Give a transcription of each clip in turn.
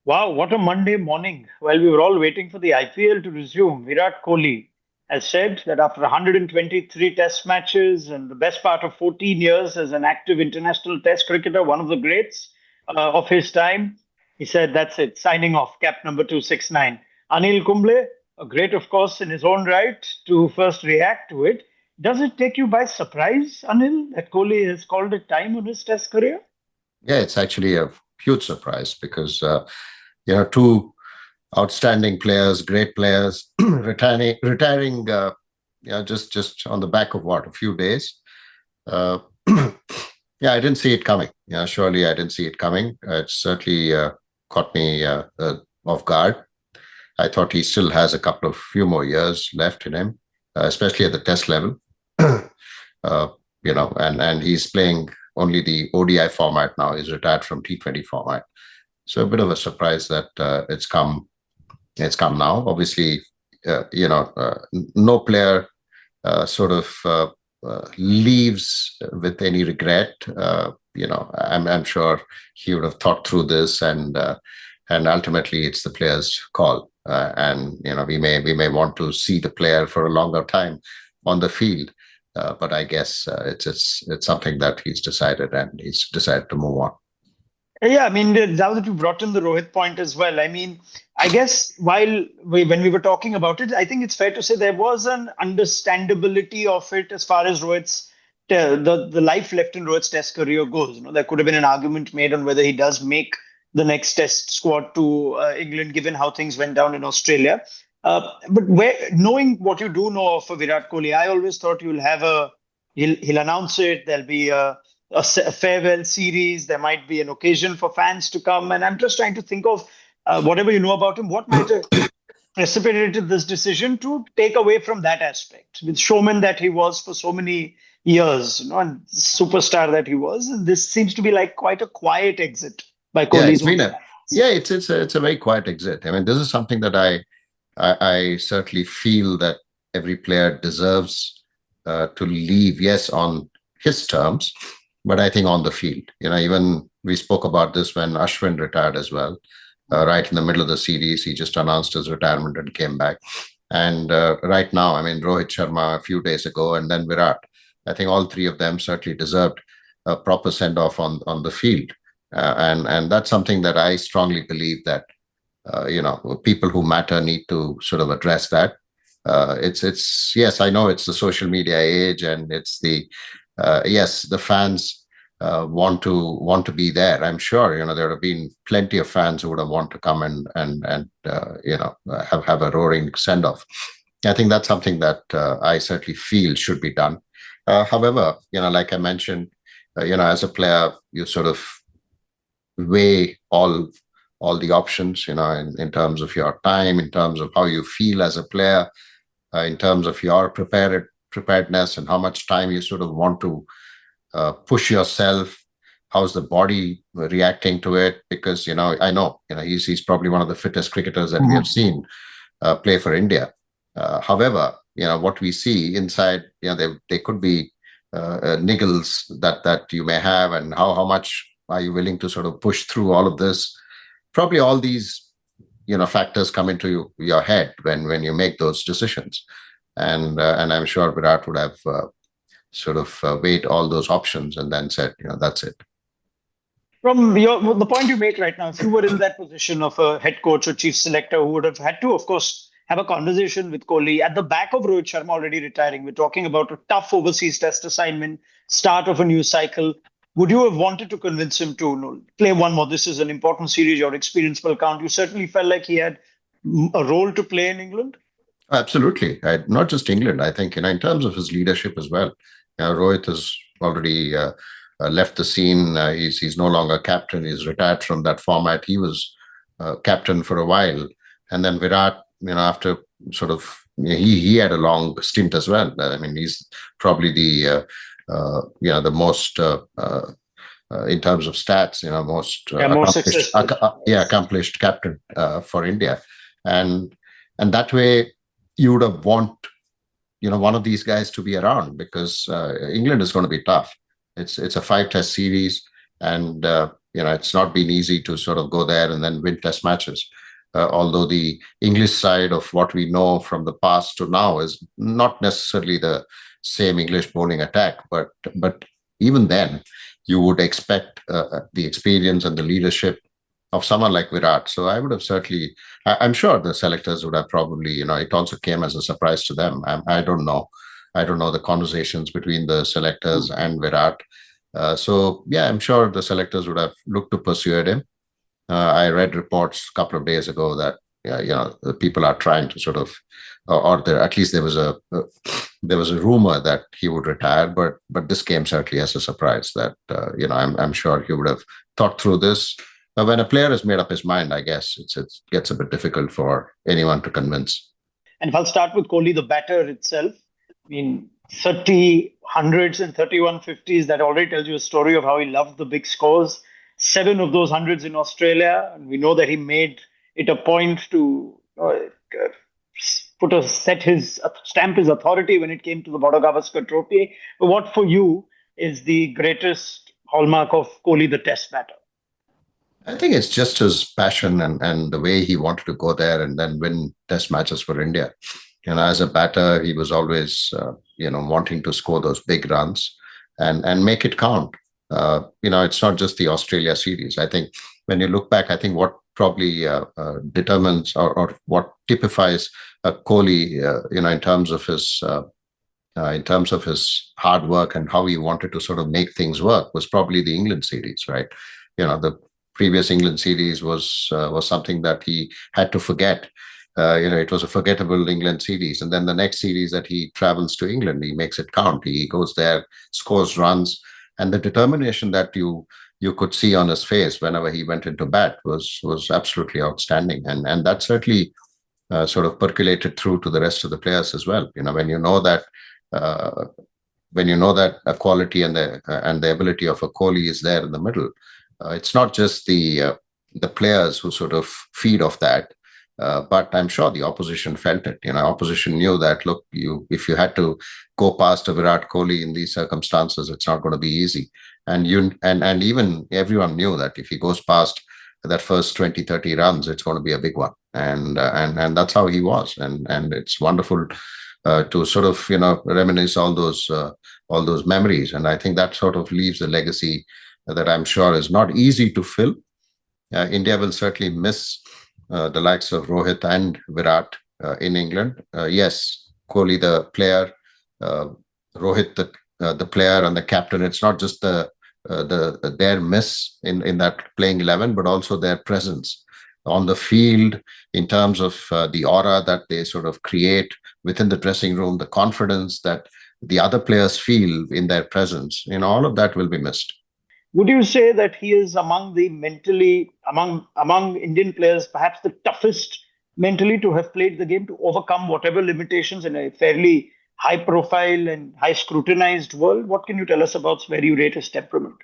Wow, what a Monday morning. While we were all waiting for the IPL to resume, Virat Kohli has said that after 123 test matches and the best part of 14 years as an active international test cricketer, one of the greats of his time, he said, that's it, signing off, cap number 269. Anil Kumble, a great, of course, in his own right, to first react to it. Does it take you by surprise, Anil, that Kohli has called it time on his test career? Yeah, it's actually a huge surprise because two outstanding players, great players, retiring, just on the back of what, a few days. Uh, yeah, I didn't see it coming. Yeah, surely I didn't see it coming. It certainly caught me off guard. I thought he still has a couple of few more years left in him, especially at the test level. And he's playing only the ODI format now. He's retired from T20 format. So a bit of a surprise that it's come. It's come now. Obviously, no player leaves with any regret. I'm sure he would have thought through this, and ultimately it's the player's call. And we may want to see the player for a longer time on the field, but I guess it's something that he's decided, and he's decided to move on. Yeah, I mean, now that you brought in the Rohit point as well, I mean, I guess when we were talking about it, I think it's fair to say there was an understandability of it as far as the life left in Rohit's test career goes. There could have been an argument made on whether he does make the next test squad to England, given how things went down in Australia. But knowing what you do know of Virat Kohli, I always thought he'll announce it. There'll be a farewell series. There might be an occasion for fans to come. And I'm just trying to think of whatever you know about him, what might have precipitated this decision to take away from that aspect. With showman that he was for so many years, and superstar that he was, and this seems to be like quite a quiet exit by Yeah, Kohli's own fans. it's a very quiet exit. I mean, this is something that I certainly feel that every player deserves to leave, yes, on his terms, but I think on the field. Even we spoke about this when Ashwin retired as well. Right in the middle of the series, he just announced his retirement and came back. And right now, I mean, Rohit Sharma a few days ago, and then Virat. I think all three of them certainly deserved a proper send off on the field, and that's something that I strongly believe that people who matter need to sort of address that. It's yes, I know it's the social media age, and it's the yes, the fans want to be there. I'm sure there have been plenty of fans who would have want to come and have a roaring send off. I think that's something that I certainly feel should be done. However, like I mentioned, as a player, you sort of weigh all the options, in terms of your time, in terms of how you feel as a player, in terms of your preparedness, and how much time you sort of want to push yourself. How's the body reacting to it? Because I know he's probably one of the fittest cricketers that we have seen play for India. However, what we see inside, they could be niggles that you may have, and how much are you willing to sort of push through all of this? Probably all these factors come into your head when you make those decisions, and I'm sure Virat would have weighed all those options and then said, that's it. From the point you make right now, if you were in that position of a head coach or chief selector who would have had to, of course, have a conversation with Kohli at the back of Rohit Sharma already retiring, we're talking about a tough overseas test assignment, start of a new cycle. Would you have wanted to convince him to play one more? This is an important series. Your experience will count. You certainly felt like he had a role to play in England. Absolutely, not just England. I think in terms of his leadership as well. Rohit has already left the scene. He's no longer captain. He's retired from that format. He was captain for a while, and then Virat, after sort of he had a long stint as well. I mean, he's probably the most in terms of stats, most accomplished captain for India, and that way you would have want one of these guys to be around, because England is going to be tough. It's a 5-test series, and it's not been easy to sort of go there and then win test matches. Although the English side of what we know from the past to now is not necessarily the same English bowling attack, but even then, you would expect the experience and the leadership of someone like Virat. So I would have certainly, I'm sure the selectors would have probably, it also came as a surprise to them. I don't know. I don't know the conversations between the selectors and Virat. So yeah, I'm sure the selectors would have looked to persuade him. I read reports a couple of days ago that the people are trying to sort of, or there at least there was a rumor that he would retire, but this came certainly as a surprise. That I'm sure he would have thought through this. When a player has made up his mind, I guess it gets a bit difficult for anyone to convince. And if I'll start with Kohli, the batter itself, I mean, 30 hundreds and 31 50s, that already tells you a story of how he loved the big scores. 7 of those hundreds in Australia. And we know that he made it a point to stamp his authority when it came to the Border Gavaskar Trophy. But what for you is the greatest hallmark of Kohli, the test batter? I think it's just his passion and the way he wanted to go there and then win test matches for India. As a batter, he was always, wanting to score those big runs and make it count. It's not just the Australia series. I think when you look back, I think what probably determines or what typifies Kohli, in terms of his hard work and how he wanted to sort of make things work was probably the England series, right? The previous England series was something that he had to forget. It was a forgettable England series. And then the next series that he travels to England, he makes it count. He goes there, scores runs. And the determination that you could see on his face whenever he went into bat was absolutely outstanding. And that certainly sort of percolated through to the rest of the players as well. When you know that a quality and the ability of a Kohli is there in the middle, it's not just the players who sort of feed off that. But I'm sure the opposition felt it. Opposition knew that, look, if you had to go past a Virat Kohli in these circumstances, it's not going to be easy. And even everyone knew that if he goes past that first 20, 30 runs, it's going to be a big one. And that's how he was. And it's wonderful to sort of, reminisce all those memories. And I think that sort of leaves a legacy that I'm sure is not easy to fill. India will certainly miss the likes of Rohit and Virat in England. Yes, Kohli the player, Rohit the player and the captain. It's not just their miss in that playing 11, but also their presence on the field in terms of the aura that they sort of create within the dressing room, the confidence that the other players feel in their presence. All of that will be missed. Would you say that he is among Indian players, perhaps the toughest mentally to have played the game, to overcome whatever limitations in a fairly high profile and high scrutinized world? What can you tell us about where you rate his temperament?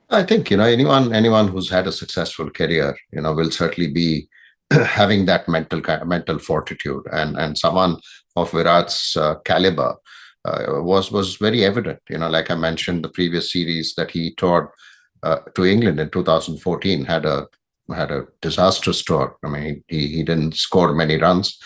I think, anyone who's had a successful career, will certainly be having that mental fortitude, and someone of Virat's caliber was very evident. Like I mentioned, the previous series that he toured to England in 2014 had a disastrous tour. I mean, he didn't score many runs.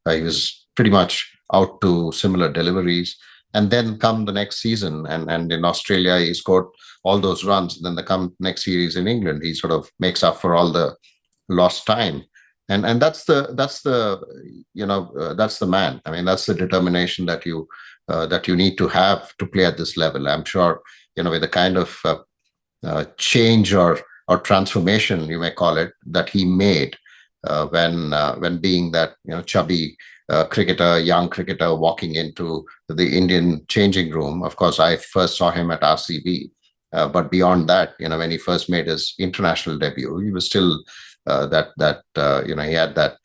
He was pretty much out to similar deliveries. And then come the next season, and in Australia he scored all those runs. And then the next series in England, he sort of makes up for all the lost time. And that's the man. I mean, that's the determination that you need to have to play at this level. I'm sure, with the kind of change or transformation, you may call it, that he made when being that chubby young cricketer walking into the Indian changing room. Of course, I first saw him at RCB, but beyond that, when he first made his international debut, he was still he had that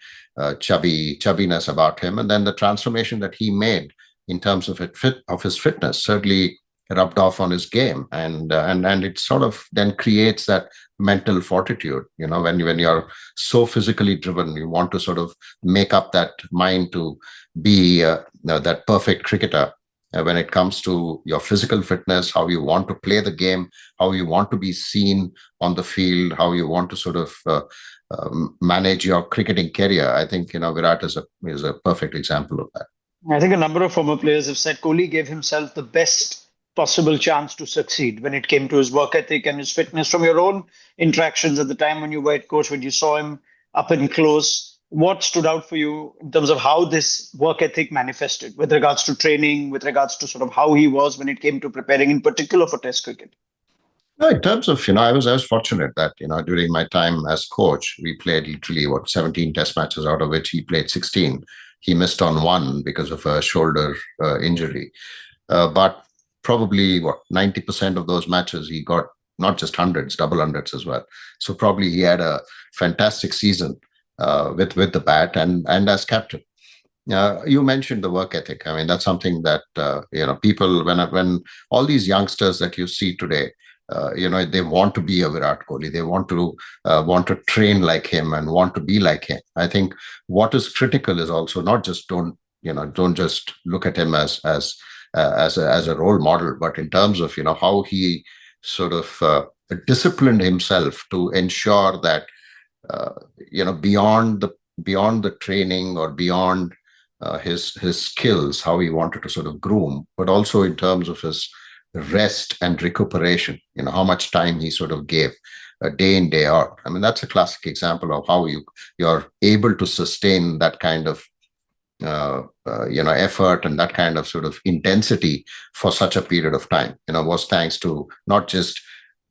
chubbiness about him, and then the transformation that he made in terms of his fitness certainly rubbed off on his game, and it sort of then creates that mental fortitude. When you're so physically driven, you want to sort of make up that mind to be that perfect cricketer, when it comes to your physical fitness, how you want to play the game, how you want to be seen on the field, how you want to sort of manage your cricketing career. I think Virat is a perfect example of that. I think a number of former players have said Kohli gave himself the best possible chance to succeed when it came to his work ethic and his fitness. From your own interactions at the time when you were head coach, when you saw him up and close, what stood out for you in terms of how this work ethic manifested with regards to training, with regards to sort of how he was when it came to preparing, in particular for Test cricket? No, in terms of, I was fortunate that, during my time as coach, we played literally 17 test matches, out of which he played 16. He missed on one because of a shoulder injury. But probably 90% of those matches, he got not just hundreds, double hundreds as well. So probably he had a fantastic season with the bat and as captain. You mentioned the work ethic. I mean, that's something that people, when all these youngsters that you see today, they want to be a Virat Kohli. They want to train like him and want to be like him. I think what is critical is also not just don't just look at him as a role model, but in terms of how he sort of disciplined himself to ensure that beyond the training or beyond his skills, how he wanted to sort of groom, but also in terms of his rest and recuperation, how much time he sort of gave day in, day out. I mean, that's a classic example of how you're able to sustain that kind of effort and that kind of sort of intensity for such a period of time, was thanks to not just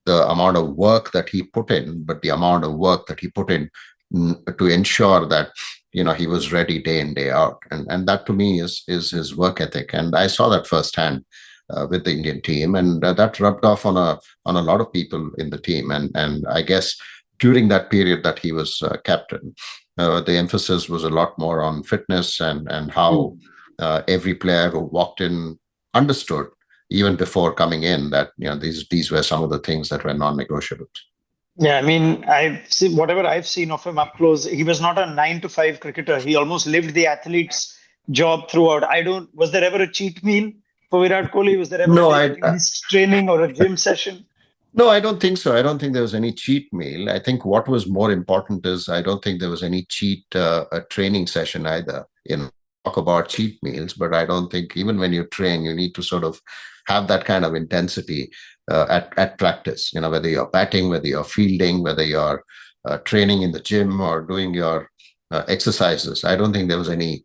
the amount of work that he put in, but the amount of work that he put in to ensure that he was ready day in, day out. And that to me is his work ethic. And I saw that firsthand with the Indian team, and that rubbed off on a lot of people in the team. And I guess during that period that he was captain, the emphasis was a lot more on fitness and how every player who walked in understood even before coming in that these were some of the things that were non-negotiables. Yeah, I mean, I've seen whatever I've seen of him up close. He was not a 9 to 5 cricketer. He almost lived the athlete's job throughout. Was there ever a cheat meal for Virat Kohli? Was there ever No, a daily training or a gym session? No, I don't think so. I don't think there was any cheat meal. I think what was more important is I don't think there was any cheat a training session either. Talk about cheat meals, but I don't think even when you train, you need to sort of have that kind of intensity at practice. Whether you're batting, whether you're fielding, whether you're training in the gym or doing your exercises. I don't think there was any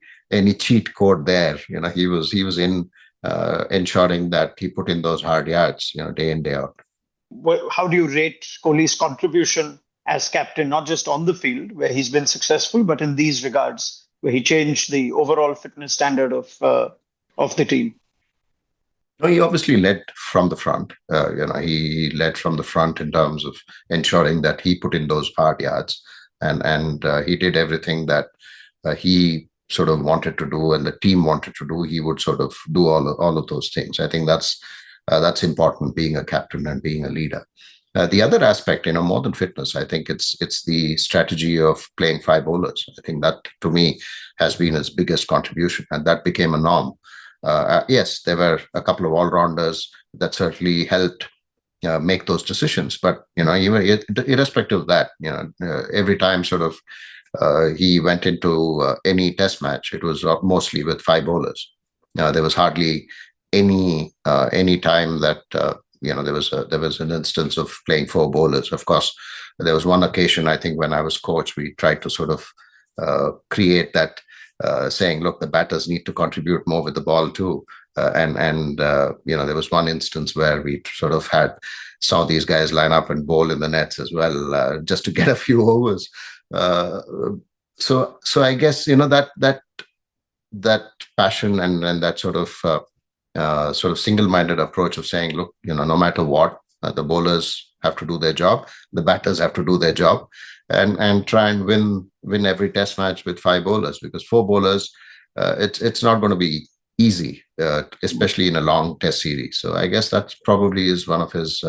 cheat code there. He was in ensuring that he put in those hard yards, day in, day out. How do you rate Kohli's contribution as captain, not just on the field where he's been successful, but in these regards where he changed the overall fitness standard of the team? He obviously led from the front. He led from the front in terms of ensuring that he put in those hard yards, and he did everything that he sort of wanted to do and the team wanted to do. He would sort of do all of those things. I think that's important, being a captain and being a leader. The other aspect, more than fitness, I think it's the strategy of playing 5 bowlers. I think that, to me, has been his biggest contribution, and that became a norm. Yes, there were a couple of all-rounders that certainly helped make those decisions, but even irrespective of that, every time sort of he went into any test match, it was mostly with 5 bowlers. There was hardly any time that there was an instance of playing 4 bowlers. Of course, there was one occasion, I think, when I was coach, we tried to sort of create that, saying, look, the batters need to contribute more with the ball too. There was one instance where we sort of saw these guys line up and bowl in the nets as well, just to get a few overs. So I guess that passion and that sort of single-minded approach of saying, look, no matter what, the bowlers have to do their job, the batters have to do their job, and try and win every test match with 5 bowlers, because 4 bowlers, it's not going to be easy, especially in a long test series. So I guess that probably is one of his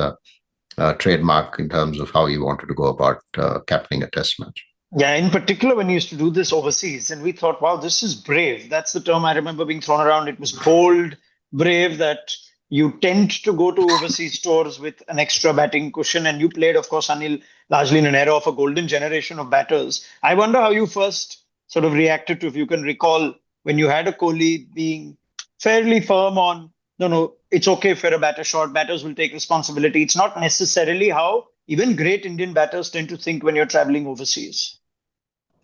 trademark in terms of how he wanted to go about captaining a test match. Yeah, in particular, when he used to do this overseas, and we thought, wow, this is brave. That's the term I remember being thrown around. It was bold. brave that you tend to go to overseas tours with an extra batting cushion. And you played, of course, Anil, largely in an era of a golden generation of batters. I wonder how you first sort of reacted to, if you can recall, when you had a Kohli being fairly firm on, no, no, it's okay if you're a batter short, batters will take responsibility. It's not necessarily how even great Indian batters tend to think when you're traveling overseas.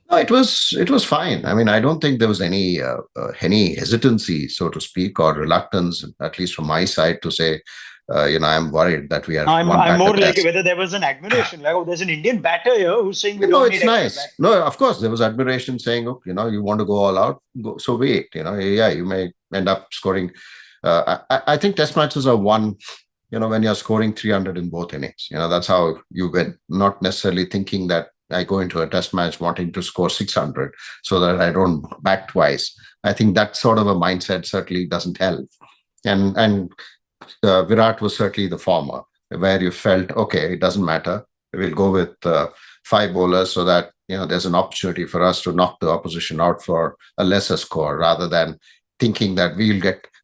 No, it was fine. I mean, I don't think there was any hesitancy, so to speak, or reluctance, at least from my side, to say, I'm worried that we have one I'm batter more like less. whether there was an admiration, like, oh, there's an Indian batter here who's saying we No, don't it's need extra nice. bat. No, of course, there was admiration saying, "Oh, you want to go all out, go, so wait, yeah, you may end up scoring." I think test matches are won, when you're scoring 300 in both innings. That's how you win, not necessarily thinking that I go into a test match wanting to score 600 so that I don't bat twice. I think that sort of a mindset certainly doesn't help. And Virat was certainly the former, where you felt, okay, it doesn't matter. We'll go with five bowlers so that there's an opportunity for us to knock the opposition out for a lesser score, rather than thinking that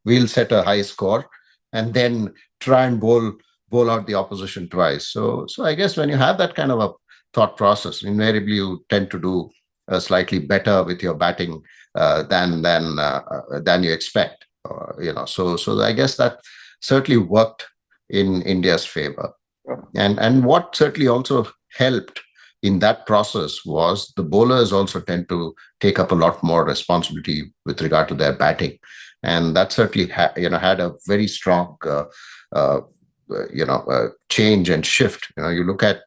we'll set a high score and then try and bowl out the opposition twice. So I guess when you have that kind of a thought process, invariably you tend to do slightly better with your batting than you expect. So I guess that certainly worked in India's favor. And what certainly also helped in that process was the bowlers also tend to take up a lot more responsibility with regard to their batting, and that certainly had a very strong uh, change and shift. You look at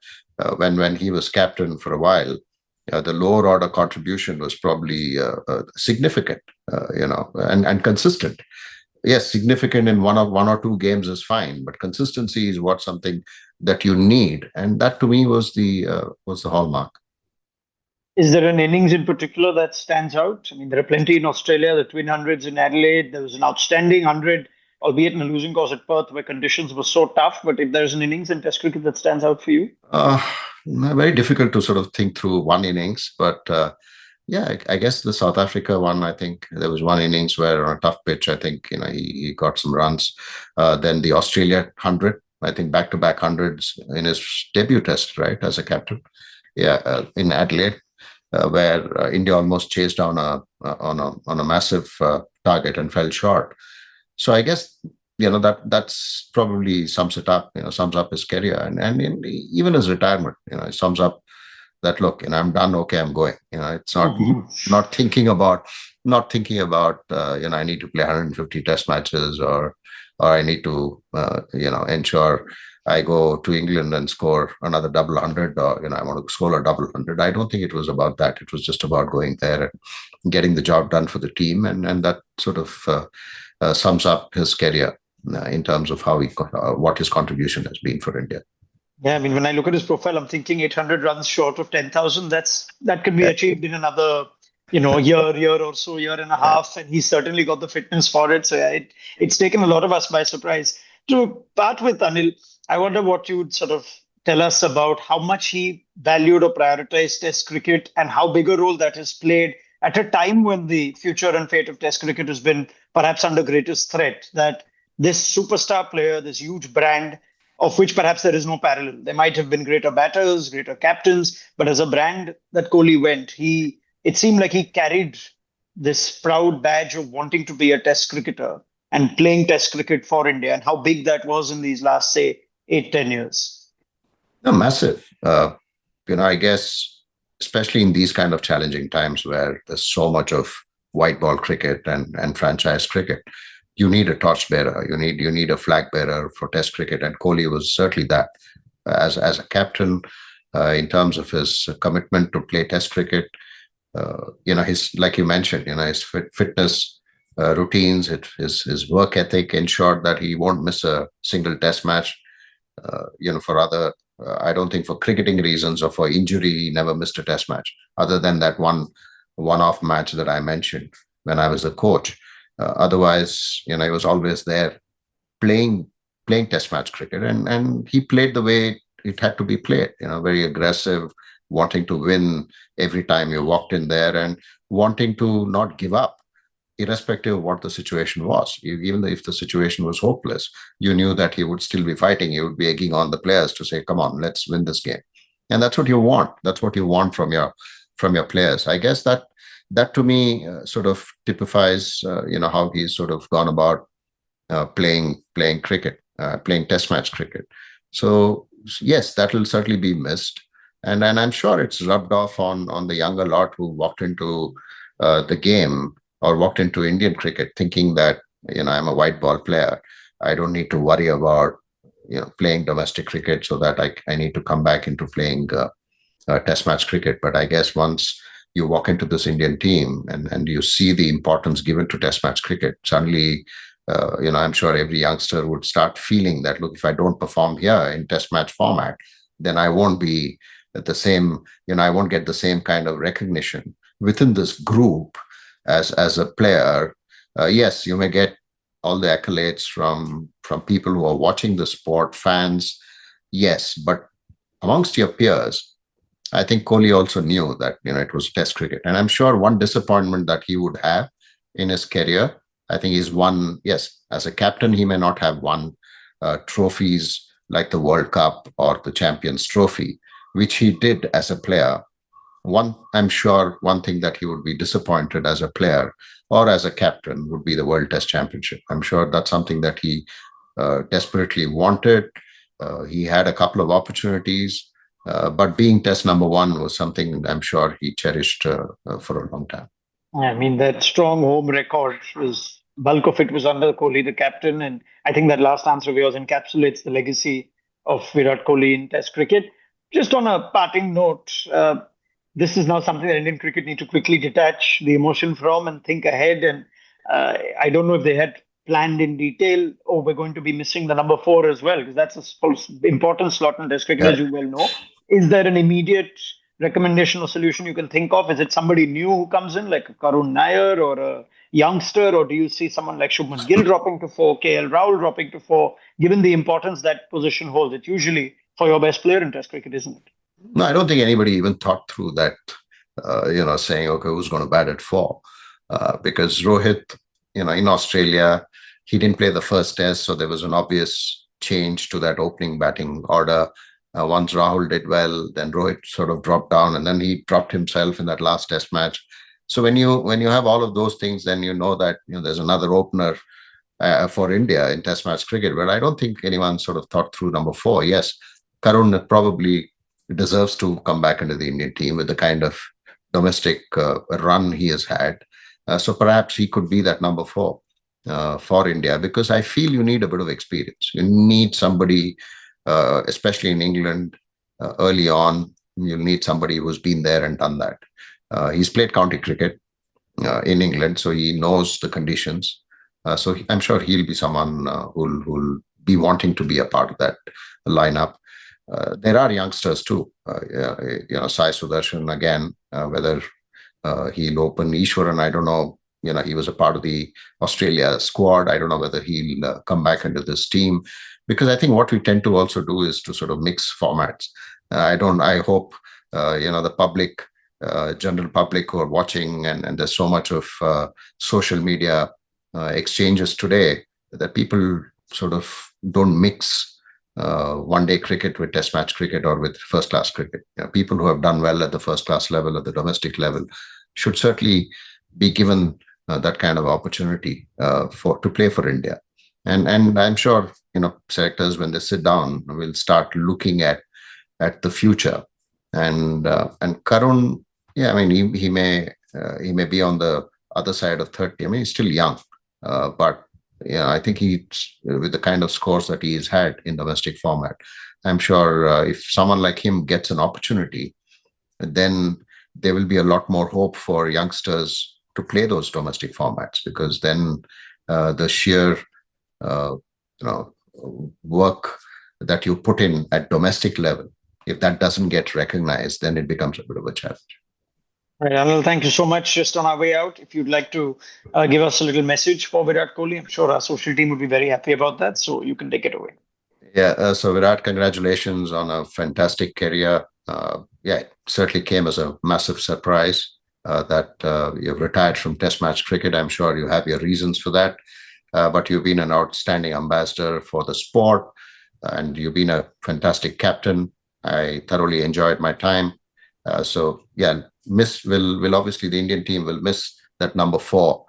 when he was captain for a while. The lower order contribution was probably significant, and consistent. Yes, significant in one or two games is fine, but consistency is what something that you need, and that to me was the hallmark. Is there an innings in particular that stands out? I mean, there are plenty in Australia, the twin hundreds in Adelaide. There was an outstanding hundred, albeit in a losing cause at Perth, where conditions were so tough. But if there's an innings in Test cricket that stands out for you, Uh, Very difficult to sort of think through one innings, but yeah, I guess the South Africa one. I think there was one innings where on a tough pitch, I think he got some runs. Then the Australia hundred, I think back-to-back hundreds in his debut test, right, as a captain. Yeah, in Adelaide, where India almost chased down on a massive target and fell short. So I guess that's probably sums it up. Sums up his career, and even his retirement. It sums up that, look, I'm done. Okay, I'm going. It's not thinking about I need to play 150 test matches, or I need to ensure I go to England and score another double hundred, or I want to score a double hundred. I don't think it was about that. It was just about going there and getting the job done for the team, and that sort of sums up his career in terms of what his contribution has been for India. yeah, I mean, when I look at his profile, I'm thinking 800 runs short of 10,000. That can be Yeah, achieved in another, year or so, year and a yeah. half, and he's certainly got the fitness for it. So yeah, it's taken a lot of us by surprise. To part with, Anil, I wonder what you'd sort of tell us about how much he valued or prioritized Test cricket, and how big a role that has played at a time when the future and fate of Test cricket has been perhaps under greatest threat. That this superstar player, this huge brand, of which perhaps there is no parallel. There might have been greater batters, greater captains, but as a brand that Kohli went, it seemed like he carried this proud badge of wanting to be a Test cricketer and playing Test cricket for India, and how big that was in these last, say, 8, 10 years. No, massive. I guess, especially in these kind of challenging times where there's so much of white ball cricket and franchise cricket, you need a torchbearer. You need a flag bearer for Test cricket, and Kohli was certainly that. As a captain, in terms of his commitment to play Test cricket, his, like you mentioned, his fitness routines, his work ethic ensured that he won't miss a single Test match. For other, I don't think for cricketing reasons or for injury, he never missed a Test match, other than that one-off match that I mentioned when I was a coach. Otherwise, he was always there playing Test match cricket, and he played the way it had to be played. Very aggressive, wanting to win every time you walked in there, and wanting to not give up. irrespective of what the situation was. Even if the situation was hopeless, you knew that he would still be fighting. He would be egging on the players to say, "Come on, let's win this game." And that's what you want. That's what you want from your players. I guess that to me sort of typifies, how he's sort of gone about playing cricket, playing Test match cricket. So yes, that will certainly be missed, and I'm sure it's rubbed off on the younger lot who walked into the game or walked into Indian cricket thinking that I'm a white ball player. I don't need to worry about playing domestic cricket, so that I need to come back into playing Test match cricket. But I guess once you walk into this Indian team and you see the importance given to Test match cricket, suddenly I'm sure every youngster would start feeling that, look, if I don't perform here in Test match format, then I won't be the same. I won't get the same kind of recognition within this group as a player. Yes, you may get all the accolades from people who are watching the sport, fans. Yes, but amongst your peers, I think Kohli also knew that it was Test cricket, and I'm sure one disappointment that he would have in his career, I think, is one. Yes, as a captain, he may not have won trophies like the World Cup or the Champions Trophy, which he did as a player. I'm sure one thing that he would be disappointed as a player or as a captain would be the World Test Championship. I'm sure that's something that he desperately wanted. He had a couple of opportunities, but being Test number one was something I'm sure he cherished for a long time. I mean, that strong home record was bulk of it was under Kohli, the captain, and I think that last answer of yours encapsulates the legacy of Virat Kohli in Test cricket. Just on a parting note, this is now something that Indian cricket need to quickly detach the emotion from and think ahead. And I don't know if they had planned in detail, oh, we're going to be missing the number 4 as well, because that's a important slot in Test cricket, Yeah. as you well know. Is there an immediate recommendation or solution you can think of? Is it somebody new who comes in, like a Karun Nair or a youngster, or do you see someone like Shubman Gill dropping to 4, KL Rahul dropping to 4, given the importance that position holds? It's usually for your best player in Test cricket, isn't it? No, I don't think anybody even thought through that, saying, okay, who's going to bat at 4? Because Rohit, in Australia, he didn't play the first Test, so there was an obvious change to that opening batting order. Once Rahul did well, then Rohit sort of dropped down, and then he dropped himself in that last Test match. So when you have all of those things, then you know that there's another opener for India in Test match cricket. But I don't think anyone sort of thought through number 4. Yes, Karun probably deserves to come back into the Indian team with the kind of domestic run he has had. So perhaps he could be that number 4 for India, because I feel you need a bit of experience. You need somebody, especially in England, early on. You'll need somebody who's been there and done that. He's played county cricket in England, so he knows the conditions. So I'm sure he'll be someone who'll be wanting to be a part of that lineup. There are youngsters too. Sai Sudarshan again, whether he'll open. Ishwaran, I don't know. He was a part of the Australia squad. I don't know whether he'll come back into this team, because I think what we tend to also do is to sort of mix formats. I hope the public, general public who are watching, and there's so much of social media exchanges today, that people sort of don't mix one-day cricket with Test match cricket or with first-class cricket. People who have done well at the first-class level, at the domestic level, should certainly be given that kind of opportunity to play for India. And I'm sure selectors, when they sit down, will start looking at the future. And Karun, yeah, I mean, he may be on the other side of 30. I mean, he's still young, but I think with the kind of scores that he has had in domestic format, I'm sure if someone like him gets an opportunity, then there will be a lot more hope for youngsters to play those domestic formats, because then the sheer work that you put in at domestic level, if that doesn't get recognized, then it becomes a bit of a challenge. Right, Anil, thank you so much. Just on our way out, if you'd like to give us a little message for Virat Kohli, I'm sure our social team would be very happy about that. So you can take it away. Yeah, so Virat, congratulations on a fantastic career. Yeah, it certainly came as a massive surprise. that you've retired from Test match cricket. I'm sure you have your reasons for that, but you've been an outstanding ambassador for the sport, and you've been a fantastic captain. I thoroughly enjoyed my time. So yeah, will obviously the Indian team will miss that number 4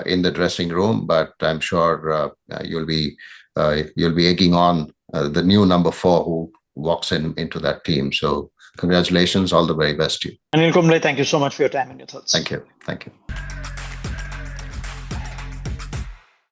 in the dressing room, but I'm sure you'll be egging on the new number 4 who walks into that team. So congratulations, all the very best to you. Anil Kumble, thank you so much for your time and your thoughts. Thank you.